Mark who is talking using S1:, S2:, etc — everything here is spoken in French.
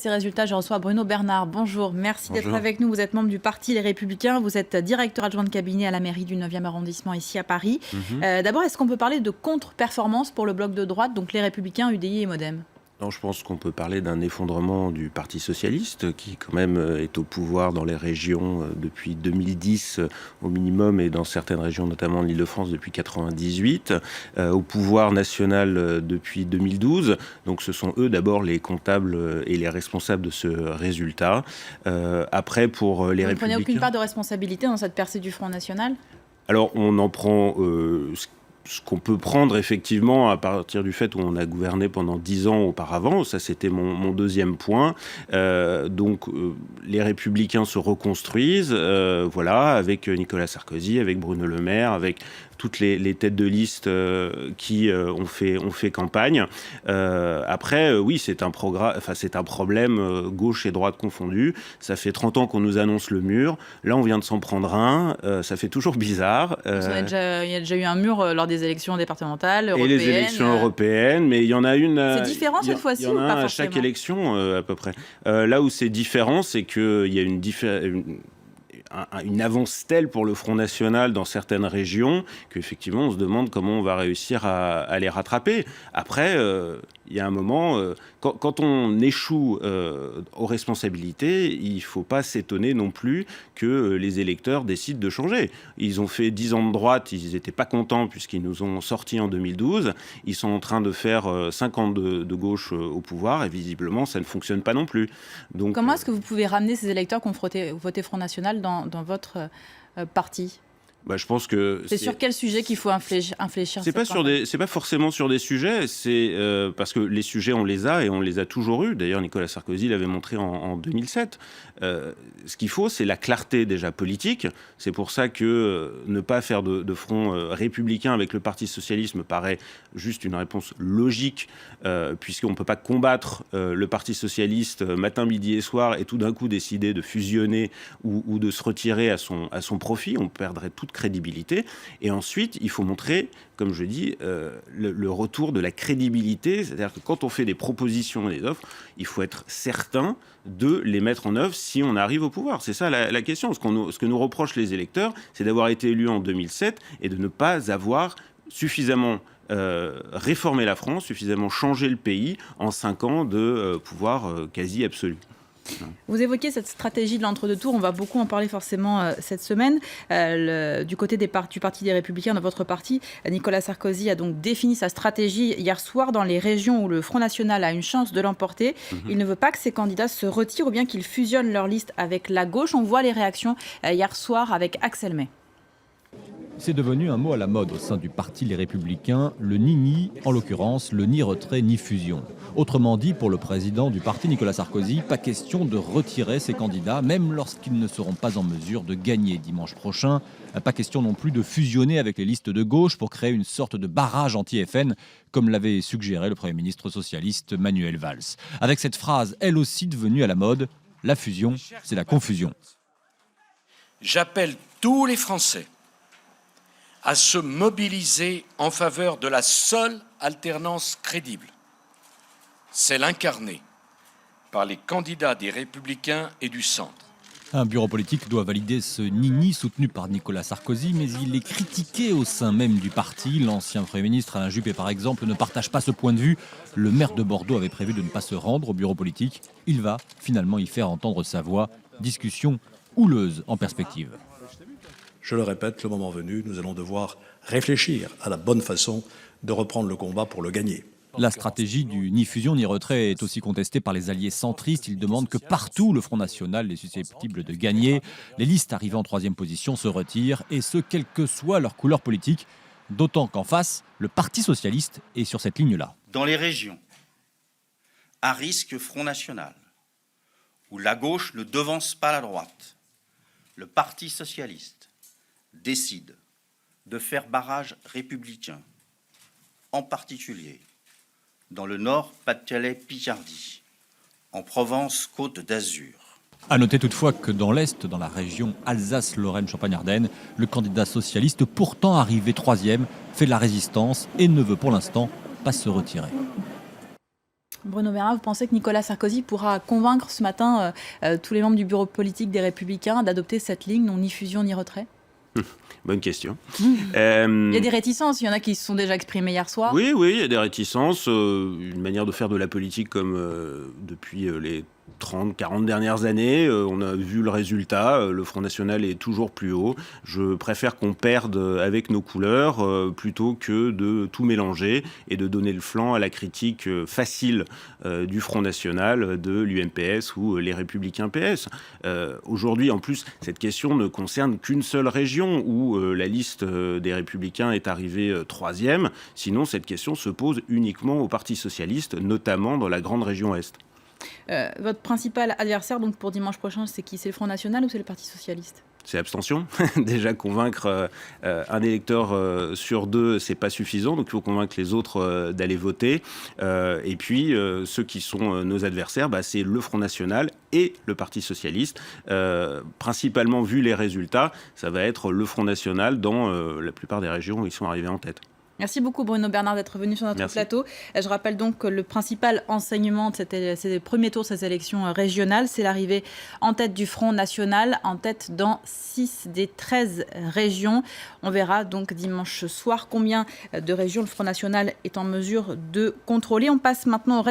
S1: ces résultats, je reçois Bruno Bernard. Bonjour, merci d'être avec nous. Vous êtes membre du Parti Les Républicains, vous êtes directeur adjoint de cabinet à la mairie du 9e arrondissement ici à Paris. D'abord, est-ce qu'on peut parler de contre-performance pour le bloc de droite, donc Les Républicains, UDI et Modem ?
S2: Non, je pense qu'on peut parler d'un effondrement du Parti socialiste qui quand même est au pouvoir dans les régions depuis 2010 au minimum et dans certaines régions, notamment l'Île-de-France depuis 1998, au pouvoir national depuis 2012. Donc ce sont eux d'abord les comptables et les responsables de ce résultat. Après, pour les Républicains... Vous ne
S1: prenez aucune part de responsabilité dans cette percée du Front National ?
S2: Alors on en prend... ce qu'on peut prendre effectivement à partir du fait où on a gouverné pendant 10 ans auparavant, ça c'était mon deuxième point. Les Républicains se reconstruisent, avec Nicolas Sarkozy, avec Bruno Le Maire, avec toutes les têtes de liste qui ont fait campagne. Oui, c'est un problème gauche et droite confondus. Ça fait 30 ans qu'on nous annonce le mur. Là, on vient de s'en prendre un. Ça fait toujours bizarre.
S1: Il y a déjà eu un mur lors des élections départementales, européennes.
S2: Et les élections européennes, mais il y en a une...
S1: C'est différent cette fois-ci ou pas forcément ?
S2: Il y en a à chaque élection, à peu près. Là où c'est différent, c'est qu'il y a une avance telle pour le Front National dans certaines régions qu'effectivement on se demande comment on va réussir à les rattraper. Après, il y a un moment, quand on échoue aux responsabilités, il ne faut pas s'étonner non plus que les électeurs décident de changer. Ils ont fait 10 ans de droite, ils n'étaient pas contents puisqu'ils nous ont sortis en 2012. Ils sont en train de faire 5 ans de gauche au pouvoir et visiblement ça ne fonctionne pas non plus. Donc,
S1: comment est-ce que vous pouvez ramener ces électeurs qui ont voté Front National dans votre parti ?
S2: Je pense que
S1: c'est sur quel sujet qu'il faut infléchir
S2: c'est pas forcément sur des sujets, c'est parce que les sujets on les a et on les a toujours eus. D'ailleurs Nicolas Sarkozy l'avait montré en 2007. Ce qu'il faut, c'est la clarté déjà politique. C'est pour ça que ne pas faire de front républicain avec le Parti socialiste me paraît juste une réponse logique, puisqu'on ne peut pas combattre le Parti socialiste matin, midi et soir et tout d'un coup décider de fusionner ou de se retirer à son profit. On perdrait toute crédibilité. Et ensuite, il faut montrer, comme je dis, le retour de la crédibilité. C'est-à-dire que quand on fait des propositions et des offres, il faut être certain de les mettre en œuvre si on arrive au pouvoir. C'est ça la question. Ce que nous reprochent les électeurs, c'est d'avoir été élus en 2007 et de ne pas avoir suffisamment réformé la France, suffisamment changé le pays en 5 ans de pouvoir quasi absolu.
S1: Vous évoquez cette stratégie de l'entre-deux tours, on va beaucoup en parler forcément cette semaine. Du côté du Parti des Républicains, dans votre parti, Nicolas Sarkozy a donc défini sa stratégie hier soir dans les régions où le Front National a une chance de l'emporter. Il ne veut pas que ses candidats se retirent ou bien qu'ils fusionnent leur liste avec la gauche. On voit les réactions hier soir avec Axel May.
S3: C'est devenu un mot à la mode au sein du Parti Les Républicains, le ni-ni, en l'occurrence le ni retrait ni fusion. Autrement dit, pour le président du parti Nicolas Sarkozy, pas question de retirer ses candidats, même lorsqu'ils ne seront pas en mesure de gagner dimanche prochain. Pas question non plus de fusionner avec les listes de gauche pour créer une sorte de barrage anti-FN, comme l'avait suggéré le Premier ministre socialiste Manuel Valls. Avec cette phrase, elle aussi devenue à la mode, la fusion, c'est la confusion.
S4: J'appelle tous les Français à se mobiliser en faveur de la seule alternance crédible, celle incarnée par les candidats des Républicains et du Centre.
S3: Un bureau politique doit valider ce ni-ni soutenu par Nicolas Sarkozy, mais il est critiqué au sein même du parti. L'ancien Premier ministre Alain Juppé, par exemple, ne partage pas ce point de vue. Le maire de Bordeaux avait prévu de ne pas se rendre au bureau politique. Il va finalement y faire entendre sa voix. Discussion houleuse en perspective.
S5: Je le répète, le moment venu, nous allons devoir réfléchir à la bonne façon de reprendre le combat pour le gagner.
S3: La stratégie du ni fusion ni retrait est aussi contestée par les alliés centristes. Ils demandent que partout le Front National est susceptible de gagner. Les listes arrivées en 3e position se retirent, et ce, quelle que soit leur couleur politique. D'autant qu'en face, le Parti socialiste est sur cette ligne-là.
S6: Dans les régions à risque Front National, où la gauche ne devance pas la droite, le Parti socialiste décide de faire barrage républicain, en particulier dans le Nord, Pas-de-Calais, Picardie, en Provence, Côte d'Azur.
S3: À noter toutefois que dans l'Est, dans la région Alsace-Lorraine-Champagne-Ardenne, le candidat socialiste, pourtant arrivé 3e, fait de la résistance et ne veut pour l'instant pas se retirer.
S1: Bruno Bernard, vous pensez que Nicolas Sarkozy pourra convaincre ce matin tous les membres du bureau politique des Républicains d'adopter cette ligne, non ni fusion ni retrait?
S2: Bonne question.
S1: Il y a des réticences, il y en a qui se sont déjà exprimés hier soir.
S2: Oui, il y a des réticences, une manière de faire de la politique comme depuis les 30, 40 dernières années. On a vu le résultat, le Front National est toujours plus haut. Je préfère qu'on perde avec nos couleurs plutôt que de tout mélanger et de donner le flanc à la critique facile du Front National, de l'UMPS ou les Républicains PS. Aujourd'hui, en plus, cette question ne concerne qu'une seule région où la liste des Républicains est arrivée 3e. Sinon, cette question se pose uniquement au Parti socialiste, notamment dans la grande région Est.
S1: Votre principal adversaire donc pour dimanche prochain, c'est qui? C'est le Front National ou c'est le Parti socialiste?
S2: C'est l'abstention. Déjà, convaincre un électeur sur 2, c'est pas suffisant. Donc, il faut convaincre les autres d'aller voter. Et puis, ceux qui sont nos adversaires, c'est le Front National et le Parti socialiste. Principalement, vu les résultats, ça va être le Front National dans la plupart des régions où ils sont arrivés en tête.
S1: Merci beaucoup Bruno Bernard d'être venu sur notre plateau. Je rappelle donc que le principal enseignement de ces premiers tours de ces élections régionales, c'est l'arrivée en tête du Front National, en tête dans 6 des 13 régions. On verra donc dimanche soir combien de régions le Front National est en mesure de contrôler. On passe maintenant au reste